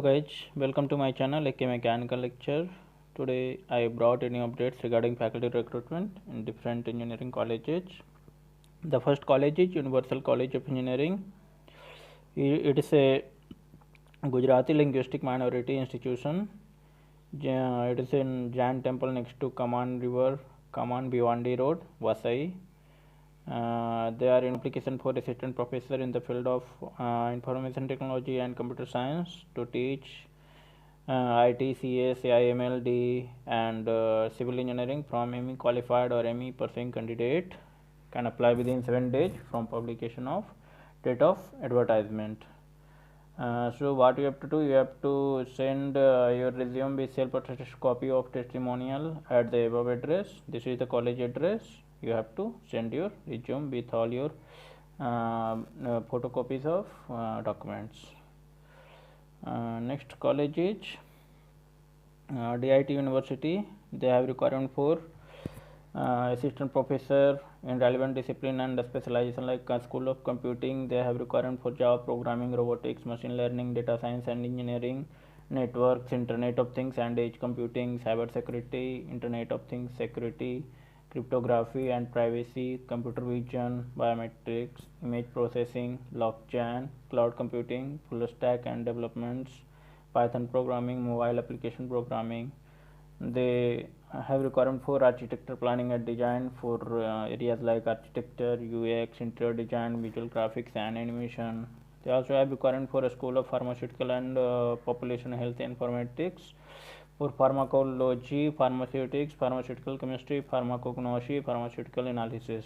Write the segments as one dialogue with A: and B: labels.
A: Hello guys, welcome to my channel AK Mechanical Lecture. Today I brought any updates regarding faculty recruitment in different engineering colleges. The first college is Universal College of Engineering. It is a Gujarati linguistic minority institution. It is in Jain Temple next to Kaman River, Kaman Bhiwandi Road, Vasai. They are in application for assistant professor in the field of information technology and computer science to teach IT, CS, AI, MLD and civil engineering from ME qualified or ME pursuing candidate can apply within 7 days from publication of date of advertisement. So what you have to do, you have to send your resume with self-attested copy of testimonial at the above address. This is the college address. You have to send your resume with all your photocopies of documents. Next college is Dit University. They have requirement for assistant professor in relevant discipline and specialization like School of Computing. They have requirement for Java programming, robotics, machine learning, data science and engineering, networks, Internet of Things and edge computing, cyber security, Internet of Things security, cryptography and privacy, computer vision, biometrics, image processing, blockchain, cloud computing, full stack and developments, Python programming, mobile application programming. They have requirement for architecture planning and design for areas like architecture, UX, interior design, visual graphics and animation. They also have requirement for a school of pharmaceutical and population health informatics, for pharmacology, pharmaceutics, pharmaceutical chemistry, pharmacognosy, pharmaceutical analysis.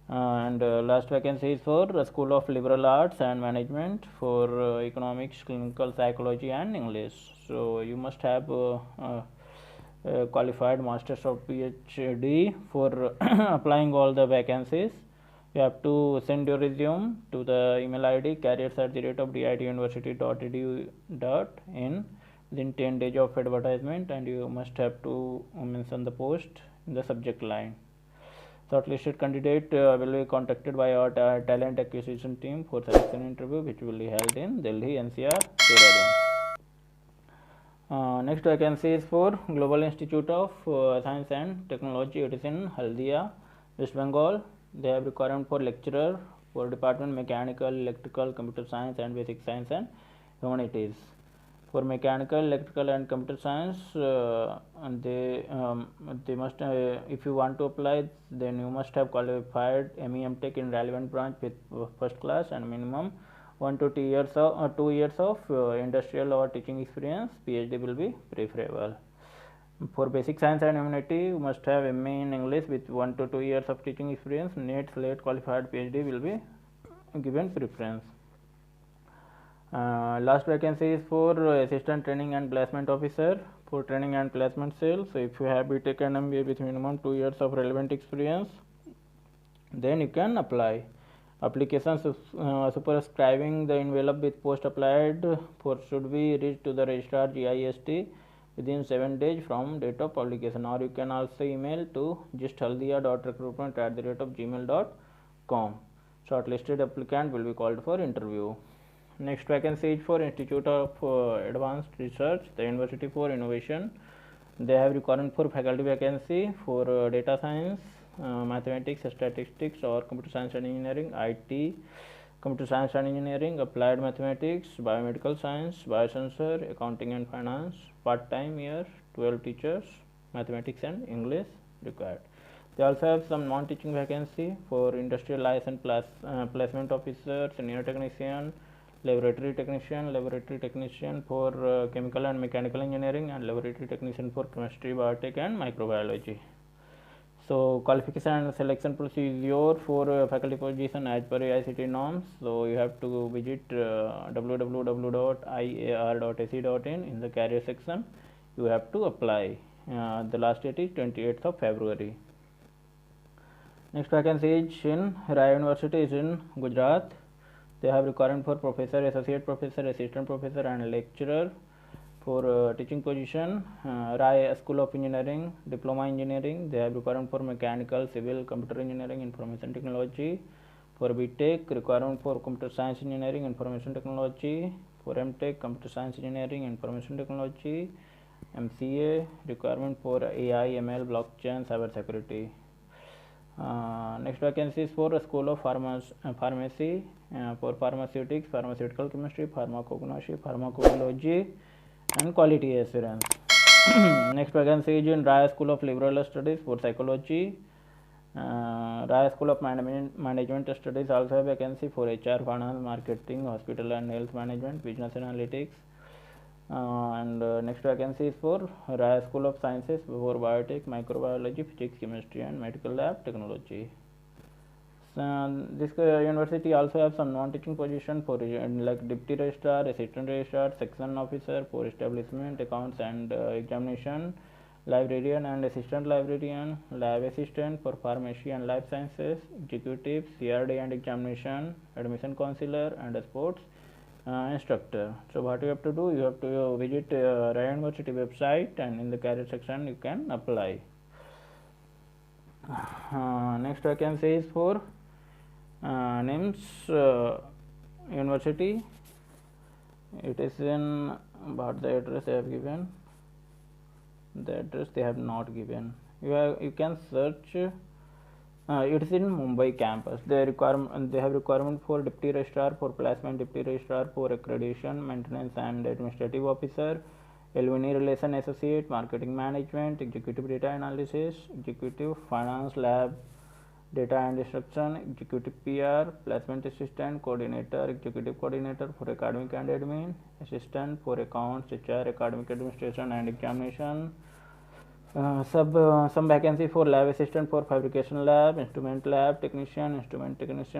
A: And last vacancy is for School of Liberal Arts and Management for economics, clinical psychology and English. So you must have qualified masters or PhD for applying all the vacancies. You have to send your resume to the email ID careers@dituniversity.edu.in within 10 days of advertisement, and you must have to mention the post in the subject line. Shortlisted candidate will be contacted by our talent acquisition team for selection interview, which will be held in Delhi, NCR, Dehradun. Next vacancy is for Global Institute of Science and Technology. It is in Haldia, West Bengal. They have requirement for lecturer for department mechanical, electrical, computer science and basic science and humanities. For mechanical, electrical and computer science, they must if you want to apply, then you must have qualified MEM Tech in relevant branch with first class and minimum 1 to 2 years of 2 years of industrial or teaching experience. PhD will be preferable. For basic science and humanity, you must have MA in English with 1 to 2 years of teaching experience. NET, SLATE qualified PhD will be given preference. Last vacancy is for assistant training and placement officer for training and placement sales. So if you have BTech and MBA with minimum 2 years of relevant experience, then you can apply. Applications superscribing the envelope with post applied for should be reached to the registrar GIST within 7 days from date of publication, or you can also email to justhaldia.recruitment@gmail.com. Shortlisted applicant will be called for interview. Next vacancy is for Institute of Advanced Research, the University for Innovation. They have requirement for faculty vacancy for data science, mathematics, statistics or computer science and engineering, IT, computer science and engineering, applied mathematics, biomedical science, biosensor, accounting and finance. Part-time year, 12 teachers, mathematics and English required. They also have some non-teaching vacancy for industrial license placement officer, senior technician, laboratory technician for chemical and mechanical engineering, and laboratory technician for chemistry, biotech and microbiology. So qualification and selection procedure for faculty position as per AICTE norms. So you have to visit www.iar.ac.in. in the career section. You have to apply. The last date is 28th of February. Next vacancy is in Rai University, is in Gujarat. They have requirement for professor, associate professor, assistant professor and lecturer for teaching position. Rai School of Engineering, Diploma Engineering. They have requirement for mechanical, civil, computer engineering, information technology. For BTech, requirement for computer science engineering, information technology. For MTech, computer science engineering, information technology. MCA, requirement for AI, ML, blockchain, cyber security. Next vacancies for a school of pharmacy, for pharmaceutics, pharmaceutical chemistry, pharmacology, and quality assurance. Next vacancy is in Raya School of Liberal Studies for psychology. Raya School of Management Studies also have vacancy for HR, finance, marketing, hospital and health management, business analytics. Next vacancy is for Raya School of Sciences for biotech, microbiology, physics, chemistry and medical lab technology. This university also have some non-teaching position for like deputy registrar, assistant registrar, section officer for establishment, accounts and examination, librarian and assistant librarian, lab assistant for pharmacy and life sciences, executive, CRD and examination, admission counselor and sports instructor. So what you have to do, you have to visit Raya University website and in the career section you can apply. Next vacancy is for NIMS University. It is in, but the address they have given, the address they have not given. You can search. It is in Mumbai campus. They have requirement for deputy registrar, for placement deputy registrar, for accreditation, maintenance and administrative officer, alumni relation associate, marketing management, executive data analysis, executive finance lab, data and instruction, executive PR, placement assistant, coordinator, executive coordinator for academic and admin, assistant for accounts, HR, academic administration and examination. Some vacancy for lab assistant for fabrication lab, instrument lab technician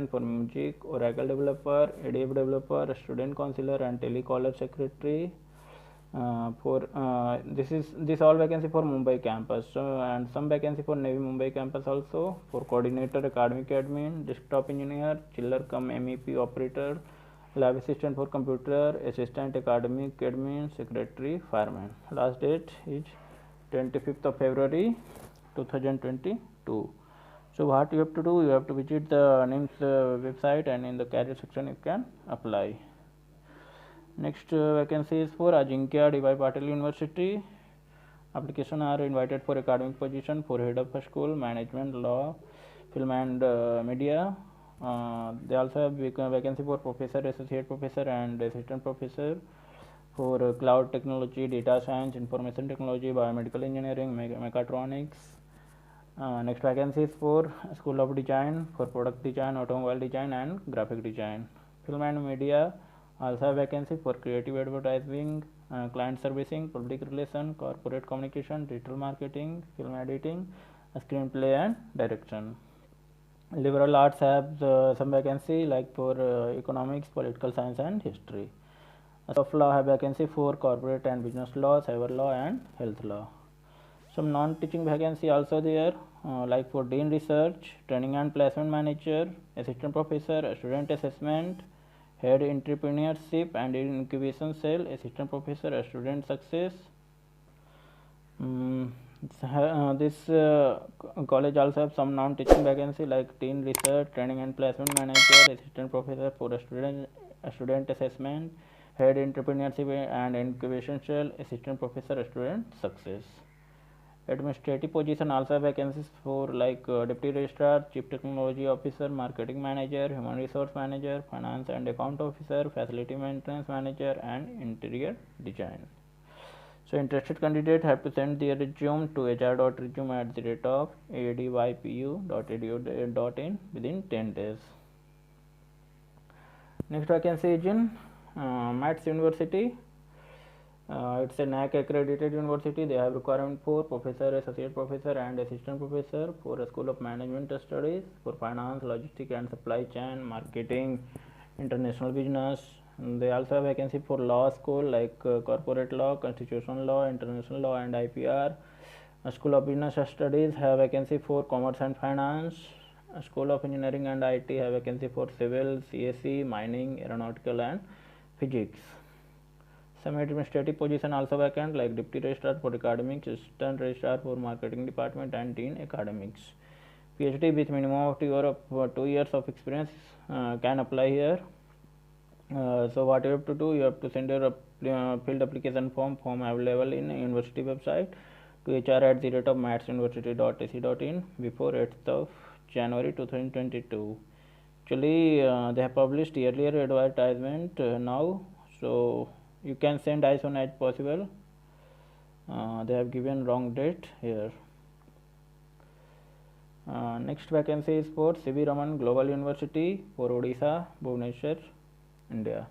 A: for music, Oracle developer, ADF developer, student counselor and telecaller secretary. This all vacancy for Mumbai campus, and some vacancy for Navy Mumbai campus also, for coordinator, academic admin, desktop engineer, chiller cum MEP operator, lab assistant for computer, assistant academic admin, secretary, fireman. Last date is 25th of February 2022. So what you have to do, you have to visit the NIMS website and in the career section you can apply. Next vacancy is for Ajinkya D.Y. Patil University. Application are invited for academic position for head of school, management, law, film and media. They also have vacancy for professor, associate professor and assistant professor for cloud technology, data science, information technology, biomedical engineering, mechatronics. Next vacancy is for School of Design for product design, automobile design and graphic design. Film and media also have vacancy for creative advertising, client servicing, public relation, corporate communication, digital marketing, film editing, screenplay and direction. Liberal arts have some vacancy like for economics, political science and history. Soft law have vacancy for corporate and business law, cyber law and health law. Some non-teaching vacancy also there, like for dean research, training and placement manager, assistant professor, student assessment, head entrepreneurship and incubation cell, assistant professor, student success. This college also have some non-teaching vacancy like dean research, training and placement manager, assistant professor for student assessment, head entrepreneurship and incubation cell, assistant professor, student success. Administrative position also have vacancies for like deputy registrar, chief technology officer, marketing manager, human resource manager, finance and account officer, facility maintenance manager and interior design. So interested candidate have to send their resume to hr.resume@adypu.edu.in within 10 days. Next vacancy is in Maths University. It's a NAAC accredited university. They have requirement for professor, associate professor and assistant professor for a School of Management Studies for finance, logistics and supply chain, marketing, international business. And they also have vacancy for law school like corporate law, constitutional law, international law and IPR. A School of Business Studies have vacancy for commerce and finance. A School of Engineering and IT have vacancy for civil, CSE, mining, aeronautical and physics. Some administrative position also vacant like deputy registrar for academics, assistant registrar for marketing department and dean academics. PhD with minimum of 2 years of experience can apply here. So what you have to do, you have to send your filled application form available in university website to hr@mathsuniversity.ac.in before 8th of January 2022. Actually, they have published earlier advertisement now, so you can send as soon as possible. They have given wrong date here. Next vacancy is for C.V. Raman Global University for Odisha, Bhubaneswar, India.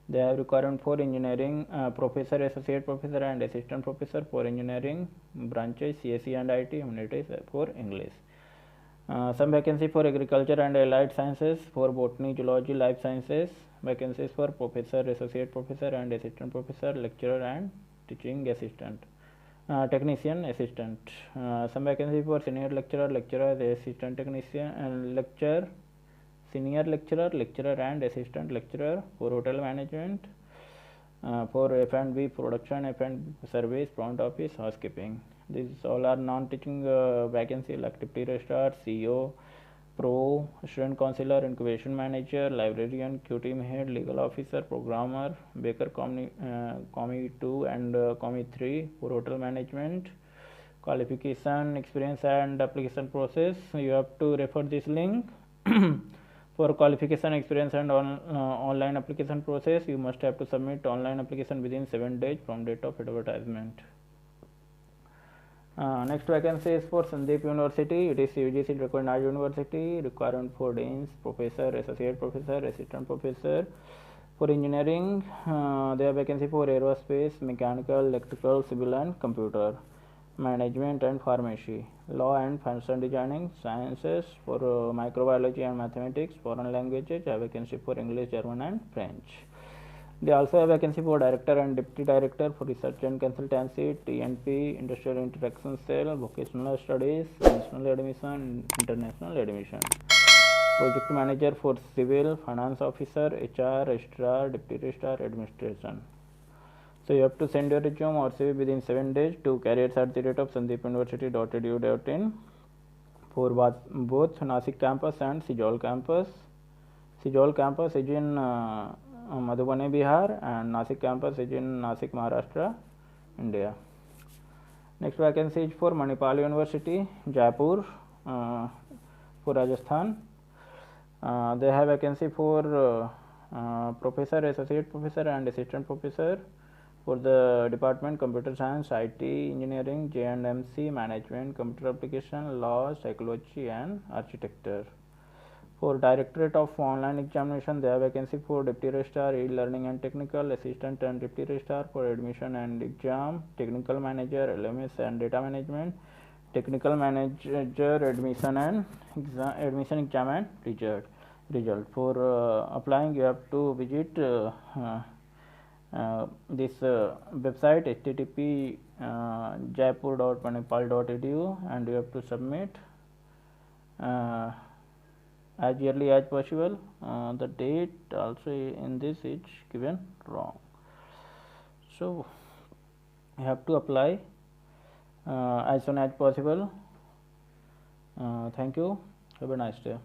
A: They have requirement for engineering professor, associate professor, and assistant professor for engineering branches, CSE and IT, humanities for English. Some vacancy for agriculture and allied sciences, for botany, zoology, life sciences. Vacancies for professor, associate professor, and assistant professor, lecturer, and teaching assistant. Technician assistant. Some vacancy for senior lecturer, assistant technician, and senior lecturer, and assistant lecturer for hotel management, for F&B production, F&B service, front office, housekeeping. These all are non-teaching vacancy like deputy registrar, CEO, pro, student counselor, incubation manager, librarian, QT head, legal officer, programmer, baker, commie 2 and commie 3 for hotel management. Qualification, experience, and application process. You have to refer this link. For qualification, experience, and online application process, you must have to submit online application within 7 days from date of advertisement. Next vacancy is for Sundeep University. It is UGC recognized university. Requirement for deans, professor, associate professor, assistant professor. For engineering, they have vacancy for aerospace, mechanical, electrical, civil, and computer management, and pharmacy. Law and fashion designing, sciences for microbiology and mathematics. Foreign languages have vacancy for English, German, and French. They also have vacancy for director and deputy director for research and consultancy, TNP, industrial interaction cell, vocational studies, national admission, international admission. Project manager for civil, finance officer, HR, registrar, deputy registrar, administration. So you have to send your resume or CV within 7 days to careers@thedateofsundeepuniversity.edu.in for both Nasik campus and Sijol campus. Sijol campus is in Madhubani, Bihar, and Nasik campus is in Nasik, Maharashtra, India. Next vacancy is for Manipal University, Jaipur, for Rajasthan. They have vacancy for professor, associate professor, and assistant professor for the department computer science, IT, engineering, J&MC, management, computer application, law, psychology, and architecture. For directorate of online examination, they have vacancy for deputy registrar, e-learning and technical, assistant and deputy registrar for admission and exam, technical manager, LMS and data management, technical manager, admission exam and result. For applying, you have to visit this website http jaipur.manipal.edu, and you have to submit as early as possible. The date also in this is given wrong, so you have to apply as soon as possible. Thank you. Have a nice day.